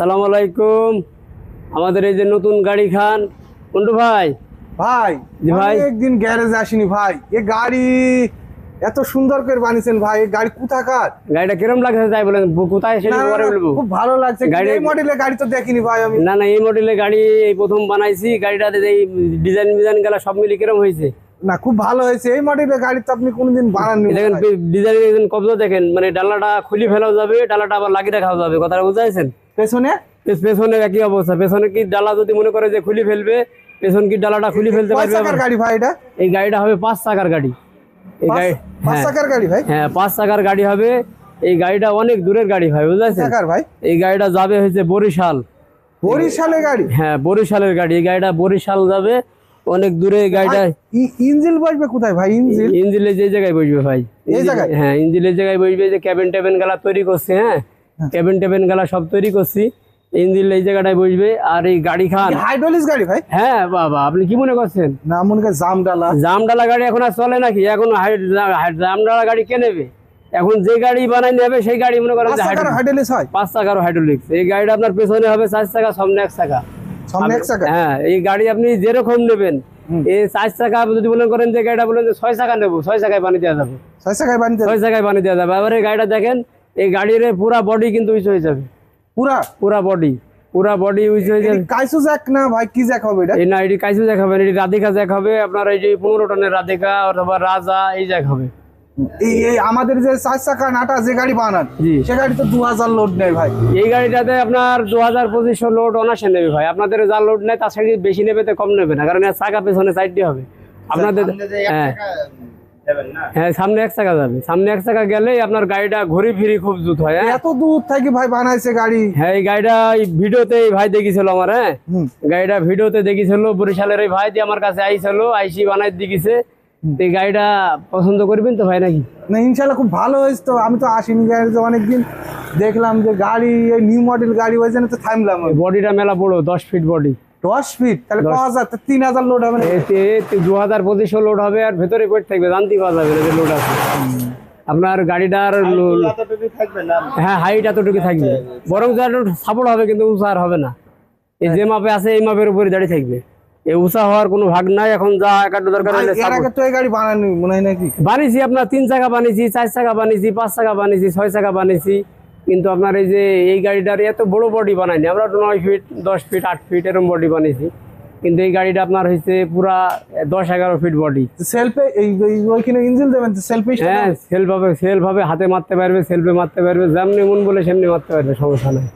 সালাম আলাইকুম। আমাদের এই যে নতুন গাড়ি খান মন্টু ভাই। ভাই জি ভাই, একদিন গ্যারেজে আসিনি ভাই। এ গাড়ি এত সুন্দর করে বানিয়েছেন ভাই। এই গাড়ি কোথাকার? গাড়িটা কিরম লাগছে তাই বলেন, কোথায় সেটা পরে বলবো। খুব ভালো লাগছে। গাড়ি- এই মডেলের গাড়ি তো দেখিনি ভাই আমি। না না, এই মডেলের গাড়ি এই প্রথম বানাইছি। গাড়িটাতে এই ডিজাইন মিজাইন গেলা সব মিলে কিরম হয়েছে না, খুব ভালো হয়েছে। এই মডেলের গাড়ি তো আপনি কোনোদিন বানাননি দেখেন, ভাই। ডিজাইন কবজা দেখেন, মানে ডালাটা খুলি ফেলাও যাবে, ডালাটা আবার লাগিয়ে রাখাও যাবে। কথাটা বুঝাইছেন? পেছনে পেছনে একই অবস্থা। পেছনে কি ডালা যদি মনে করে যে খুলি ফেলবে, পেছন কি ডালাটা খুলি ফেলতে কয় পারবে? চাকার গাড়ি ভাই এটা? এই গাড়িটা হবে 5 চাকার গাড়ি। এই গাড়ি পাঁচ চাকার গাড়ি ভাই? হ্যাঁ 5 চাকার গাড়ি হবে। এই গাড়িটা অনেক দূরের গাড়ি ভাই, বুঝাইছেন? চাকার ভাই? এই গাড়িটা যাবে হচ্ছে বরিশাল। বরিশালের গাড়ি? হ্যাঁ বরিশালের গাড়ি। এই গাড়িটা বরিশাল যাবে, অনেক দূরে। এই গাড়িটা ইঞ্জিল বসবে কোথায় ভাই? ইঞ্জিল ইঞ্জিলে যে জায়গায় বসবে ভাই, এই জায়গায়? হ্যাঁ ইঞ্জিলের জায়গায় বসবে। যে ক্যাবিন ট্যাবিন গালা তৈরি করছে, হ্যাঁ ক্যাবিন ট্যাবিন গালা সব তৈরি করছি, ইঞ্জিল এই জায়গাটায় বসবে। আর এই গাড়ি খান হাইড্রোলিক্স গাড়ি ভাই? হ্যাঁ বাবা, আপনি কি মনে করছেন না, মনে করে জামডালা। জামডালা গাড়ি এখন আর চলে নাকি? এখন জামডালা গাড়ি কে নেবে? এখন যে গাড়ি বানাই নেবে সেই গাড়ি মনে করেন হাইড্রোলিক্স হয়? 5 চাকার হাইড্রোলিক্স। এই গাড়িটা আপনার পেছনে হবে 4 চাকা, সামনে 1 চাকা। সামনে 1 চাকা? হ্যাঁ, এই গাড়ি আপনি যেরকম নেবেন, এই 4 চাকা যদি মনে করেন যে গাড়িটা বলেন যে 6 চাকা নেবো, 6 চাকায় বানিয়ে দেওয়া যাবে। 6 চাকায় বানিয়ে 6 চাকায় বানিয়ে দেওয়া যাবে। এবার এই গাড়িটা দেখেন, এই গাড়ির পুরা বডি কিন্তু উঁচু হয়ে যাবে। পুরা বডি উঁচু হয়ে যাবে। কাইসু জ্যাক না ভাই? কি জ্যাক হবে এটা? এই না, এটি কাইসু জ্যাক হবে, এটি রাধিকা জ্যাক হবে। আপনার এই যে 15 টনের রাধিকা অথবা রাজা এই জ্যাক হবে। এই আমাদের যে 4 চাকা নাটা যে গাড়ি বানান, জি। সে গাড়ি তো 2000 লোড নেয় ভাই। এই গাড়িটাতে আপনার 2000-2500 লোড অনাসে নেবে ভাই। আপনাদের যা লোড নেয় তার সাথে বেশি নেবে, তো কম নেবে না, কারণ এর চাকা পেছনে সাইডটি হবে আপনাদের। হ্যাঁ সামনে 1 চাকা যাবে। সামনে 1 চাকা গেলেই আপনার গাড়িটা ঘুরি ফিরি খুব দ্রুত হয়। হ্যাঁ এত দূর থেকে ভাই বানাইছে গাড়ি? হ্যাঁ, এই গাড়িটা এই ভিডিওতে এই ভাই দেখিছিল আমার। হ্যাঁ গাড়িটা ভিডিওতে দেখিছিল, বরিশালের এই ভাই দিয়ে আমার কাছে আইছিল, আইসি বানাই দিয়েছে। এই গাড়িটা পছন্দ করবেন তো ভাই নাকি? না, ইনশাল্লাহ খুব ভালো হয়েছে। তো আমি তো আসিনি গ্যারেজে অনেকদিন, দেখলাম যে গাড়ি এই নিউ মডেল গাড়ি ওই জন্য তো থামলাম। বডিটা মেলা বড়, 10 ফিট বডি। 10 ফিট? তাহলে 3000 লোড হবে না? 2000-2500 লোড হবে। আর ভেতরে পেট থাকবে, জানতে পাওয়া যাবে না যে লোড আছে। আপনার গাড়িটার হ্যাঁ হাইট এতটুকু থাকবে, বরং সাপোর্ট হবে, কিন্তু উঁচা আর হবে না। এই যে মাপে আছে এই মাপের উপরে দাঁড়িয়ে থাকবে, এই উঁচা হওয়ার কোনো ভাগ নাই। এখন যা একাড্ড দরকার হলে এর আগে তো এই গাড়ি বানানি মনে হয় নাকি? বানিয়েছি আপনার 3 চাকা বানিয়েছি, 4 চাকা বানিয়েছি, 5 চাকা বানিয়েছি, 6 চাকা বানিয়েছি। কিন্তু আপনার এই যে এই গাড়িটার এত বড় বডি বানাইনি আমরা। 9 ফিট, 10 ফিট, 8 ফিট এরকম বডি বানিয়েছি। কিন্তু এই গাড়িটা আপনার হয়েছে পুরা 10-11 ফিট বডি। সেলফে ওইখানে ইঞ্জিন দেবেন তো? সেলফে? হ্যাঁ সেলফ হবে, হাতে মারতে পারবে, সেলফে মারতে পারবে, যেমনি মন বলে সেমনি মারতে পারবে, সমস্যা নাই।